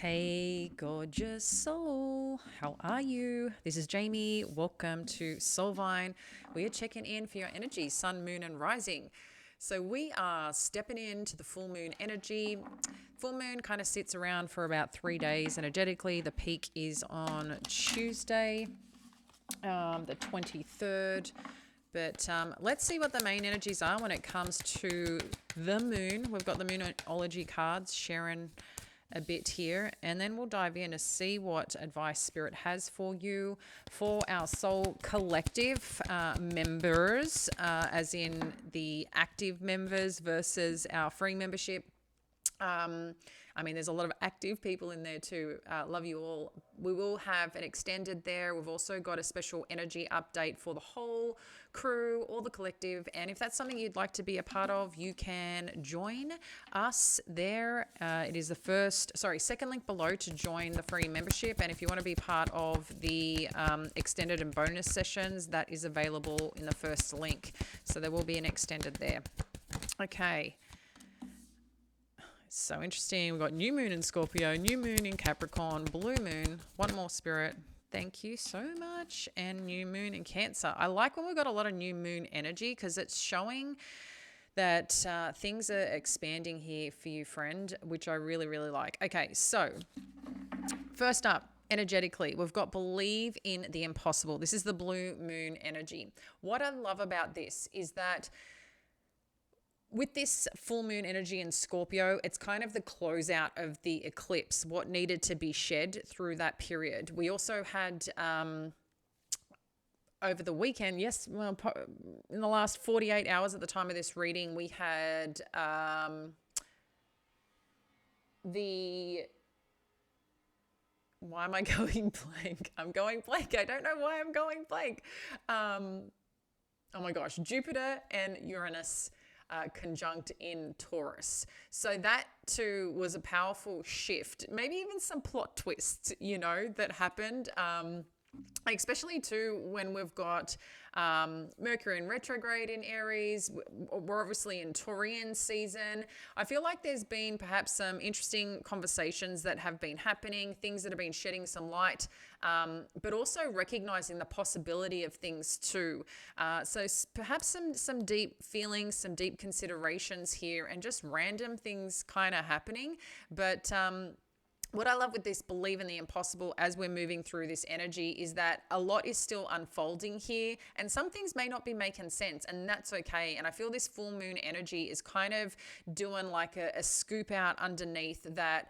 Hey, gorgeous soul. How are you? This is Jamie. Welcome to Soulvine. We are checking in for your energy, sun, moon, and rising. So we are stepping into the full moon energy. Full moon kind of sits around for about 3 days energetically. The peak is on Tuesday, the 23rd. But let's see what the main energies are when it comes to the moon. We've got the Moonology cards sharing a bit here, and then we'll dive in to see what advice Spirit has for you for our soul collective members, as in the active members versus our free membership. There's a lot of active people in there too. Love you all. We will have an extended there. We've also got a special energy update for the whole crew or the collective. And if that's something you'd like to be a part of, you can join us there. It is the second link below to join the free membership. And if you want to be part of the extended and bonus sessions, that is available in the first link. So there will be an extended there. Okay. So interesting. We've got new moon in Scorpio, new moon in Capricorn, blue moon, one more Spirit. Thank you so much. And new moon in Cancer. I like when we've got a lot of new moon energy because it's showing that things are expanding here for you, friend, which I really, really like. Okay, so first up, energetically, we've got believe in the impossible. This is the blue moon energy. What I love about this is that with this full moon energy in Scorpio, it's kind of the closeout of the eclipse, what needed to be shed through that period. We also had over the weekend, in the last 48 hours at the time of this reading, we had why am I going blank? I'm going blank. I don't know why I'm going blank. Oh my gosh, Jupiter and Uranus conjunct in Taurus. So that too was a powerful shift, maybe even some plot twists, that happened. Especially too when we've got Mercury in retrograde in Aries. We're obviously in Taurian season. I feel like there's been perhaps some interesting conversations that have been happening, things that have been shedding some light, but also recognizing the possibility of things too. So perhaps some deep feelings, some deep considerations here, and just random things kind of happening. But what I love with this believe in the impossible as we're moving through this energy is that a lot is still unfolding here, and some things may not be making sense, and that's okay. And I feel this full moon energy is kind of doing like a scoop out underneath that,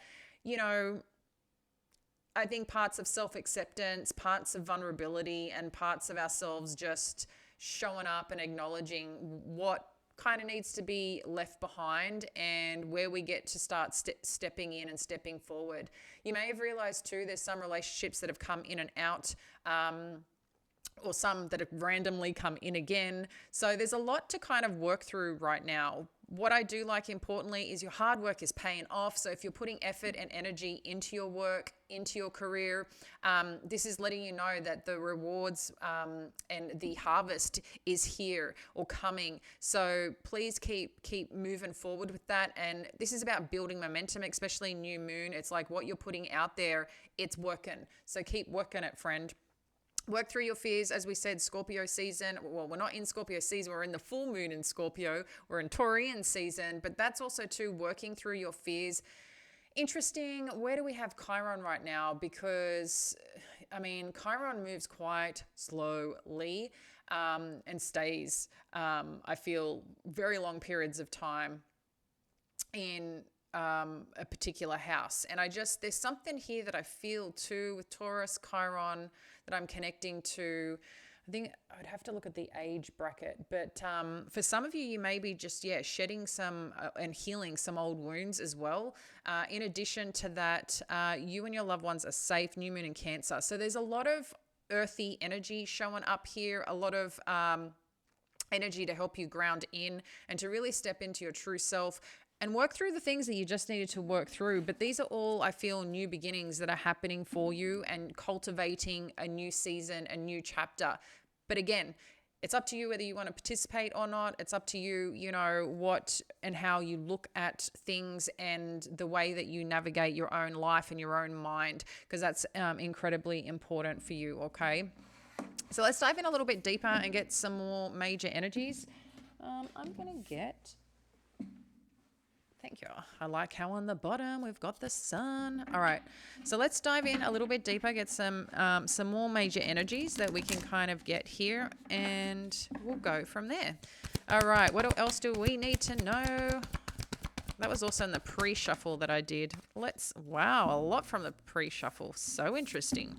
I think parts of self-acceptance, parts of vulnerability, and parts of ourselves just showing up and acknowledging what kind of needs to be left behind and where we get to start stepping in and stepping forward. You may have realized too, there's some relationships that have come in and out, or some that have randomly come in again. So there's a lot to kind of work through right now. What I do like importantly is your hard work is paying off. So if you're putting effort and energy into your work, into your career, this is letting you know that the rewards and the harvest is here or coming. So please keep moving forward with that. And this is about building momentum, especially new moon. It's like what you're putting out there, it's working. So keep working it, friend. Work through your fears. As we said, Scorpio season. Well, we're not in Scorpio season. We're in the full moon in Scorpio. We're in Taurian season. But that's also too working through your fears. Interesting. Where do we have Chiron right now? Because, Chiron moves quite slowly and stays, I feel, very long periods of time in a particular house. And there's something here that I feel too with Taurus, Chiron, that I'm connecting to. I think I'd have to look at the age bracket, but for some of you, you may be just, shedding some and healing some old wounds as well. In addition to that, you and your loved ones are safe, new moon in Cancer. So there's a lot of earthy energy showing up here, a lot of energy to help you ground in and to really step into your true self and work through the things that you just needed to work through. But these are all, I feel, new beginnings that are happening for you and cultivating a new season, a new chapter. But again, It's up to you whether you want to participate or not. It's up to you, you know, what and how you look at things and the way that you navigate your own life and your own mind, because that's incredibly important for you, okay? So let's dive in a little bit deeper and get some more major energies. I'm going to get... Thank you. I like how on the bottom we've got the sun. All right. So let's dive in a little bit deeper, get some more major energies that we can kind of get here, and we'll go from there. All right. What else do we need to know? That was also in the pre-shuffle that I did. Wow, a lot from the pre-shuffle. So interesting.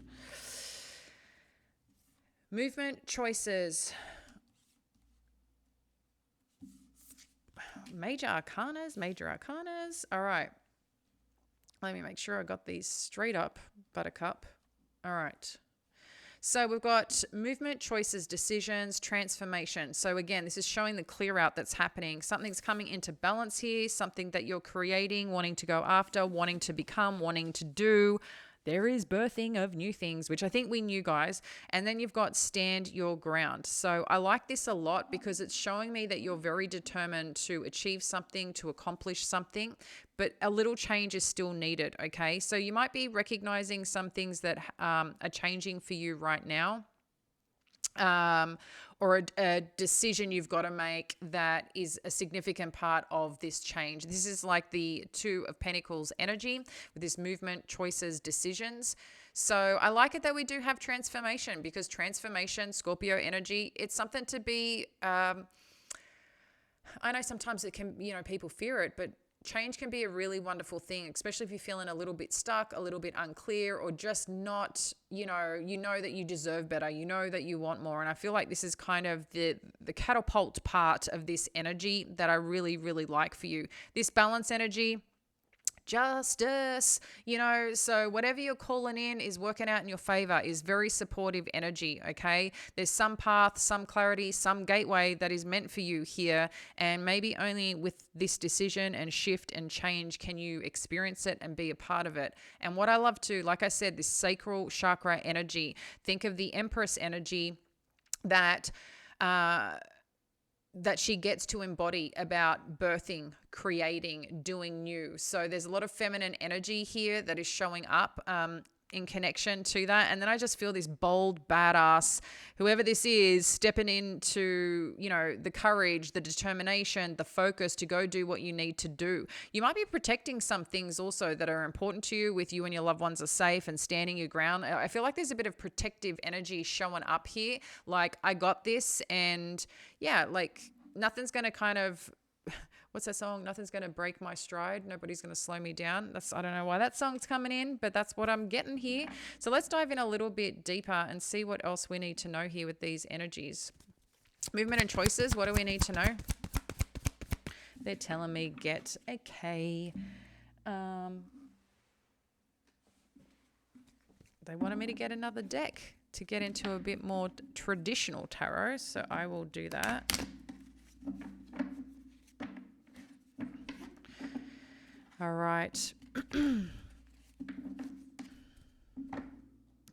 Movement choices. Major arcanas. All right. Let me make sure I got these straight up, Buttercup. All right. So we've got movement, choices, decisions, transformation. So again, this is showing the clear out that's happening. Something's coming into balance here, something that you're creating, wanting to go after, wanting to become, wanting to do. There is birthing of new things, which I think we knew, guys. And then you've got stand your ground. So I like this a lot because it's showing me that you're very determined to achieve something, to accomplish something, but a little change is still needed, okay? So you might be recognizing some things that are changing for you right now. Or a decision you've got to make that is a significant part of this change. This is like the Two of Pentacles energy with this movement, choices, decisions. So I like it that we do have transformation, because transformation, Scorpio energy, it's something to be, I know sometimes it can, you know, people fear it, but change can be a really wonderful thing, especially if you're feeling a little bit stuck, a little bit unclear, or just not, you know that you deserve better, you know that you want more. And I feel like this is kind of the catapult part of this energy that I really, really like for you. This balance energy, justice, you know, so whatever you're calling in is working out in your favor, is very supportive energy, okay? There's some path, some clarity, some gateway that is meant for you here, and maybe only with this decision and shift and change can you experience it and be a part of it. And what I love to, like I said, this sacral chakra energy, think of the Empress energy that she gets to embody about birthing, creating, doing new. So there's a lot of feminine energy here that is showing up in connection to that. And then I just feel this bold, badass, whoever this is, stepping into, you know, the courage, the determination, the focus to go do what you need to do. You might be protecting some things also that are important to you, with you and your loved ones are safe and standing your ground. I feel like there's a bit of protective energy showing up here. Like, I got this, and yeah, like nothing's going to kind of, what's that song? Nothing's going to break my stride. Nobody's going to slow me down. I don't know why that song's coming in, but that's what I'm getting here. So let's dive in a little bit deeper and see what else we need to know here with these energies. Movement and choices. What do we need to know? They're telling me get a K. They wanted me to get another deck to get into a bit more traditional tarot. So I will do that. All right.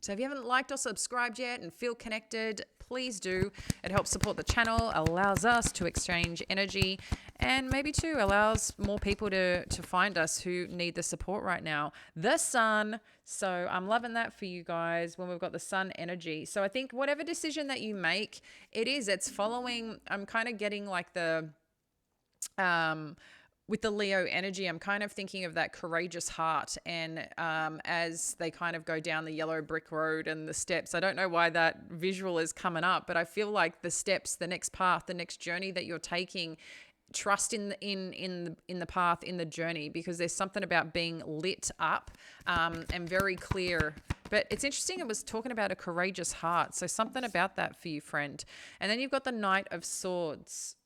So if you haven't liked or subscribed yet and feel connected, please do. It helps support the channel, allows us to exchange energy, and maybe too allows more people to find us who need the support right now. The sun. So I'm loving that for you guys when we've got the sun energy. So I think whatever decision that you make, it's following, I'm kind of getting like the, with the Leo energy, I'm kind of thinking of that courageous heart, and as they kind of go down the yellow brick road and the steps, I don't know why that visual is coming up, but I feel like the steps, the next path, the next journey that you're taking, trust in the path, in the journey, because there's something about being lit up and very clear. But it's interesting, it was talking about a courageous heart, so something about that for you, friend. And then you've got the Knight of Swords.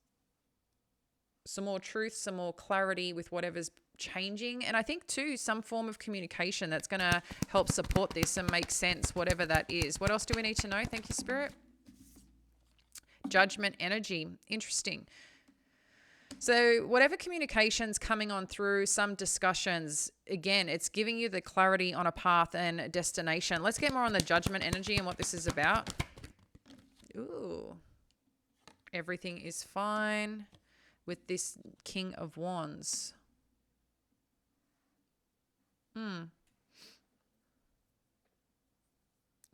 Some more truth, some more clarity with whatever's changing. And I think too, some form of communication that's going to help support this and make sense, whatever that is. What else do we need to know? Thank you, Spirit. Judgment energy. Interesting. So whatever communication's coming on through, some discussions, again, it's giving you the clarity on a path and a destination. Let's get more on the Judgment energy and what this is about. Ooh. Everything is fine with this King of Wands.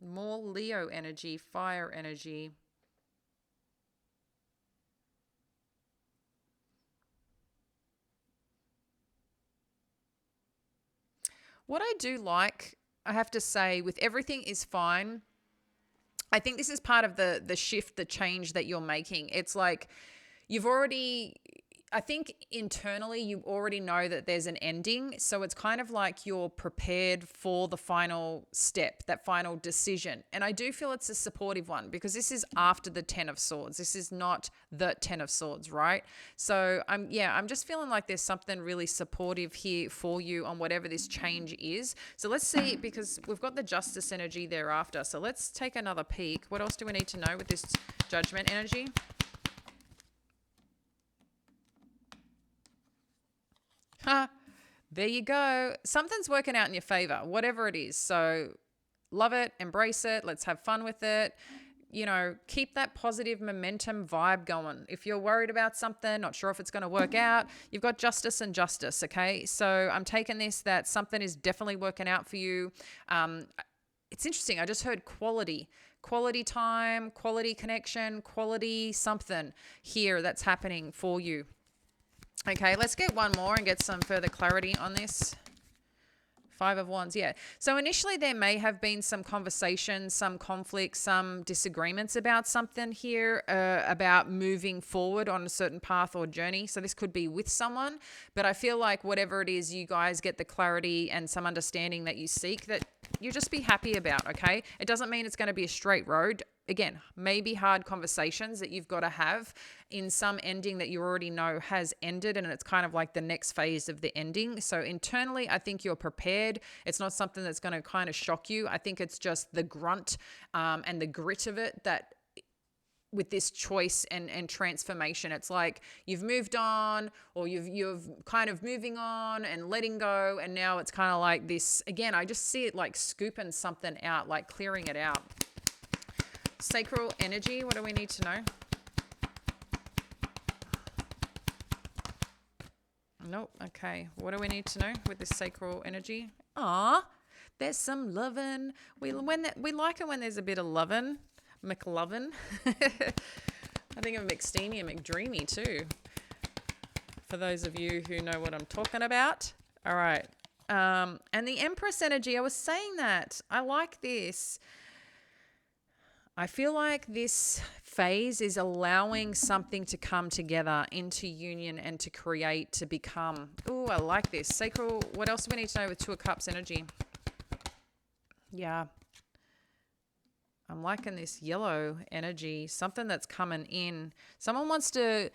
More Leo energy, fire energy. What I do like, I have to say, with everything is fine, I think this is part of the shift, the change that you're making. It's like you've already, I think internally you already know that there's an ending. So it's kind of like you're prepared for the final step, that final decision. And I do feel it's a supportive one because this is after the 10 of Swords. This is not the 10 of Swords, right? So I'm just feeling like there's something really supportive here for you on whatever this change is. So let's see, because we've got the Justice energy thereafter. So let's take another peek. What else do we need to know with this Judgment energy? There you go. Something's working out in your favor, whatever it is. So love it, embrace it. Let's have fun with it. You know, keep that positive momentum vibe going. If you're worried about something, not sure if it's going to work out, you've got Justice and Justice, okay? So I'm taking this that something is definitely working out for you. It's interesting. I just heard quality time, quality connection, quality something here that's happening for you. Okay, let's get one more and get some further clarity on this. 5 of Wands, yeah. So initially there may have been some conversations, some conflicts, some disagreements about something here, about moving forward on a certain path or journey. So this could be with someone, but I feel like whatever it is, you guys get the clarity and some understanding that you seek that you just be happy about, okay? It doesn't mean it's going to be a straight road. Again, maybe hard conversations that you've got to have in some ending that you already know has ended, and it's kind of like the next phase of the ending. So internally, I think you're prepared. It's not something that's going to kind of shock you. I think it's just the grunt and the grit of it that with this choice and transformation, it's like you've moved on, or you've kind of moving on and letting go, and now it's kind of like this again. I just see it like scooping something out, like clearing it out. Sacral energy, what do we need to know? Nope. Okay, what do we need to know with this sacral energy? There's some lovin'. We like it when there's a bit of lovin'. McLovin. I think of McSteamy and McDreamy too, for those of you who know what I'm talking about. All right. And the Empress energy, I was saying that. I like this. I feel like this phase is allowing something to come together into union and to create, to become. Oh, I like this. Sacral, what else do we need to know with 2 of Cups energy? Yeah. I'm liking this yellow energy, something that's coming in. Someone wants to,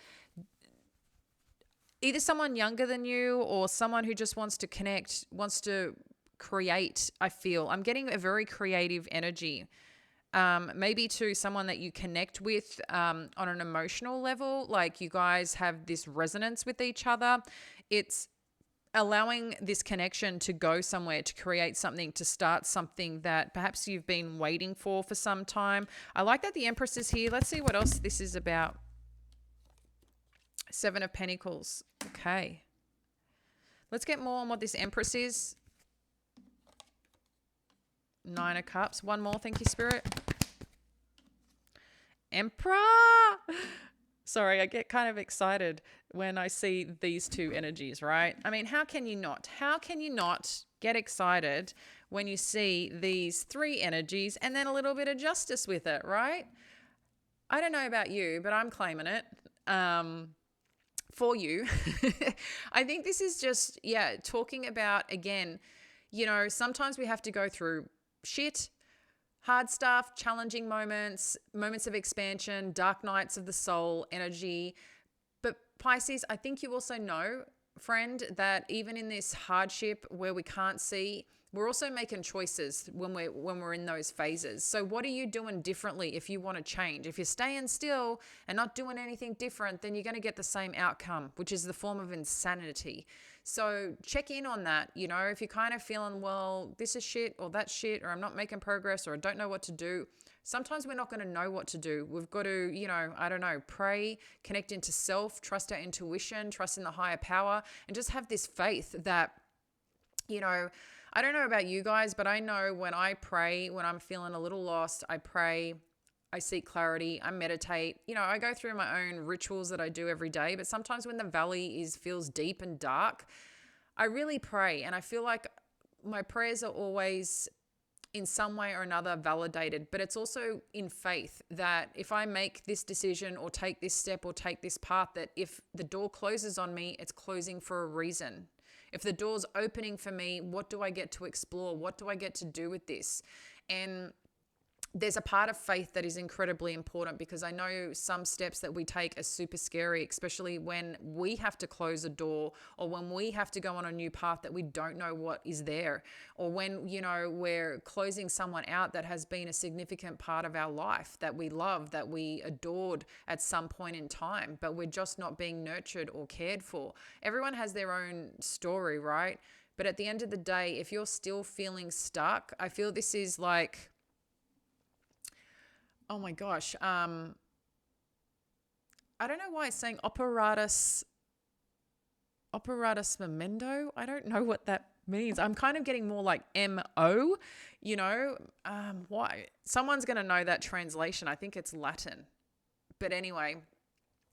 either someone younger than you or someone who just wants to connect, wants to create, I feel. I'm getting a very creative energy. Maybe to someone that you connect with on an emotional level, like you guys have this resonance with each other. It's allowing this connection to go somewhere, to create something, to start something that perhaps you've been waiting for some time. I like that the Empress is here. Let's see what else this is about. 7 of Pentacles. Okay. Let's get more on what this Empress is. 9 of Cups. One more. Thank you, Spirit. Emperor. Sorry, I get kind of excited when I see these 2 energies, right? I mean, how can you not? How can you not get excited when you see these 3 energies and then a little bit of justice with it, right? I don't know about you, but I'm claiming it for you. I think this is just, talking about, again, you know, sometimes we have to go through shit, hard stuff, challenging moments, moments of expansion, dark nights of the soul energy. But Pisces, I think you also know, friend, that even in this hardship where we can't see, we're also making choices when we're in those phases. So what are you doing differently if you want to change? If you're staying still and not doing anything different, then you're going to get the same outcome, which is the form of insanity. So check in on that. You know, if you're kind of feeling, well, this is shit or that's shit, or I'm not making progress, or I don't know what to do. Sometimes we're not going to know what to do. We've got to, you know, I don't know, pray, connect into self, trust our intuition, trust in the higher power, and just have this faith that, you know, I don't know about you guys, but I know when I pray, when I'm feeling a little lost, I pray, I seek clarity, I meditate. You know, I go through my own rituals that I do every day, but sometimes when the valley feels deep and dark, I really pray, and I feel like my prayers are always in some way or another validated, but it's also in faith that if I make this decision or take this step or take this path, that if the door closes on me, it's closing for a reason. If the door's opening for me, what do I get to explore? What do I get to do with this? And there's a part of faith that is incredibly important, because I know some steps that we take are super scary, especially when we have to close a door, or when we have to go on a new path that we don't know what is there, or when, you know, we're closing someone out that has been a significant part of our life, that we love, that we adored at some point in time, but we're just not being nurtured or cared for. Everyone has their own story, right? But at the end of the day, if you're still feeling stuck, I feel this is like, oh my gosh. I don't know why it's saying operatus memento. I don't know what that means. I'm kind of getting more like MO, you know. Why? Someone's going to know that translation. I think it's Latin. But anyway,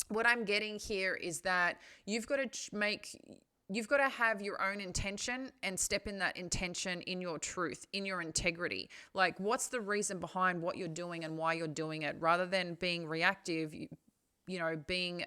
what I'm getting here is that you've got to have your own intention and step in that intention, in your truth, in your integrity. Like, what's the reason behind what you're doing and why you're doing it, rather than being reactive, you know, being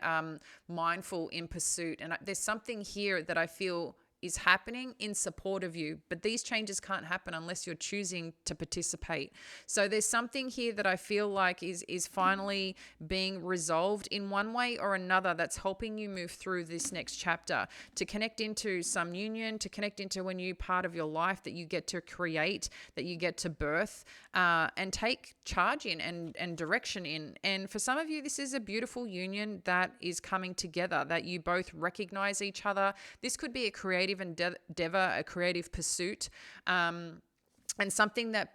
mindful in pursuit. And there's something here that I feel is happening in support of you, but these changes can't happen unless you're choosing to participate. So there's something here that I feel like is finally being resolved in one way or another, that's helping you move through this next chapter, to connect into some union, to connect into a new part of your life that you get to create, that you get to birth, and take charge in and direction in. And for some of you, this is a beautiful union that is coming together, that you both recognize each other. This could be a creative endeavor, a creative pursuit, and something that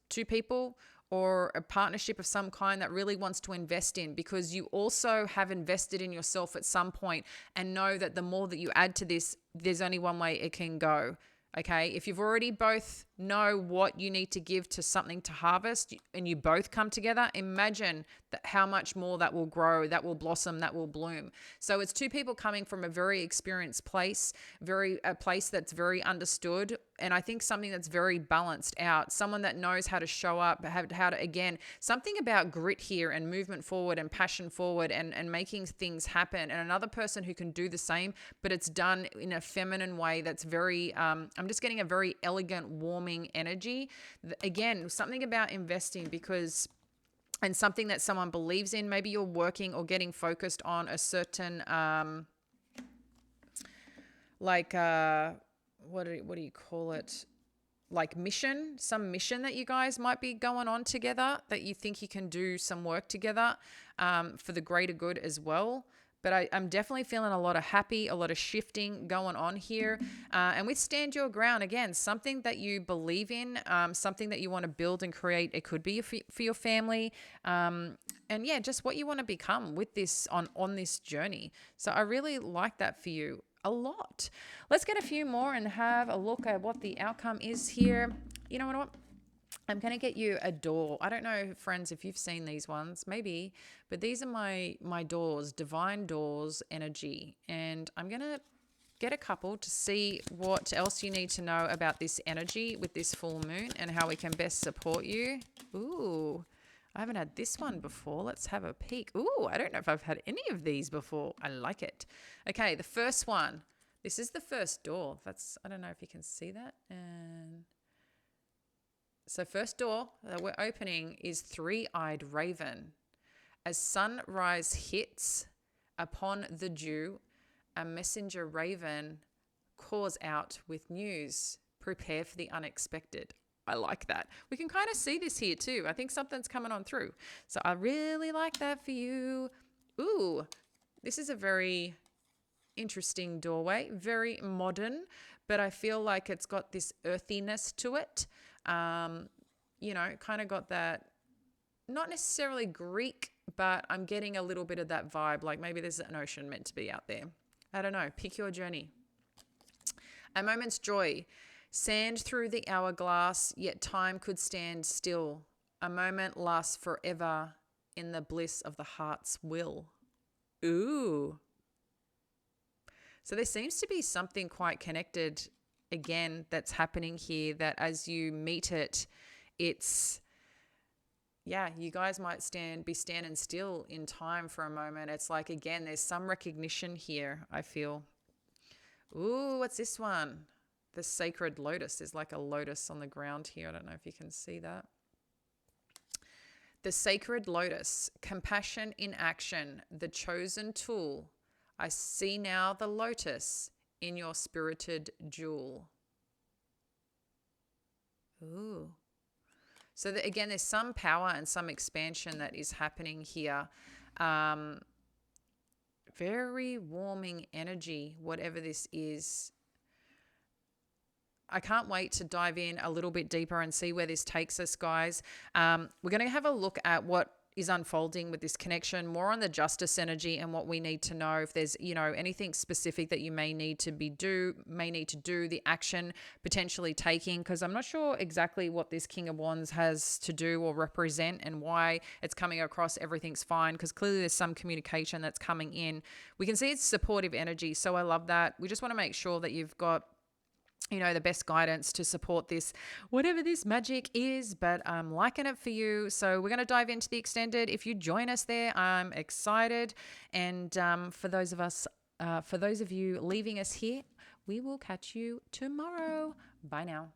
two people or a partnership of some kind that really wants to invest in, because you also have invested in yourself at some point, and know that the more that you add to this, there's only one way it can go. Okay, if you've already both know what you need to give to something to harvest, and you both come together, imagine how much more that will grow, that will blossom, that will bloom. So it's two people coming from a very experienced place, a place that's very understood, and I think something that's very balanced out, someone that knows how to show up, how to, again, something about grit here and movement forward and passion forward and making things happen, and another person who can do the same, but it's done in a feminine way that's very, I'm just getting a very elegant, warming energy. Again, something about investing, and something that someone believes in. Maybe you're working or getting focused on a certain, what do you call it? Like mission, some mission that you guys might be going on together, that you think you can do some work together for the greater good as well. But I'm definitely feeling a lot of shifting going on here. And with stand your ground, again, something that you believe in, something that you want to build and create. It could be for your family. And yeah, just what you want to become with this on this journey. So I really like that for you a lot. Let's get a few more and have a look at what the outcome is here. You know what? I'm going to get you a door. I don't know, friends, if you've seen these ones, maybe, but these are my doors, divine doors energy. And I'm going to get a couple to see what else you need to know about this energy with this full moon and how we can best support you. Ooh, I haven't had this one before. Let's have a peek. Ooh, I don't know if I've had any of these before. I like it. Okay, the first one. This is the first door. I don't know if you can see that. And so first door that we're opening is Three-Eyed Raven. As sunrise hits upon the dew, a messenger raven calls out with news. Prepare for the unexpected. I like that. We can kind of see this here too. I think something's coming on through. So I really like that for you. Ooh, this is a very interesting doorway, very modern, but I feel like it's got this earthiness to it. Kind of got that, not necessarily Greek, but I'm getting a little bit of that vibe. Like maybe there's an ocean meant to be out there. I don't know. Pick your journey. A moment's joy. Sand through the hourglass, yet time could stand still. A moment lasts forever in the bliss of the heart's will. Ooh. So there seems to be something quite connected again that's happening here, that as you meet it, it's, yeah, you guys might be standing still in time for a moment. It's like, again, there's some recognition here, I feel. Ooh, what's this one? The sacred lotus. There's like a lotus on the ground here. I don't know if you can see that. The sacred lotus, compassion in action, the chosen tool. I see now the lotus in your spirited jewel. Ooh. So again, there's some power and some expansion that is happening here. Very warming energy, whatever this is. I can't wait to dive in a little bit deeper and see where this takes us, guys. We're going to have a look at what is unfolding with this connection, more on the justice energy and what we need to know. If there's, anything specific that you may need to do, the action potentially taking, because I'm not sure exactly what this King of Wands has to do or represent and why it's coming across everything's fine, because clearly there's some communication that's coming in. We can see it's supportive energy, so I love that. We just want to make sure that you've got the best guidance to support this, whatever this magic is, but I'm liking it for you. So we're going to dive into the extended. If you join us there, I'm excited. And for those of you leaving us here, we will catch you tomorrow. Bye now.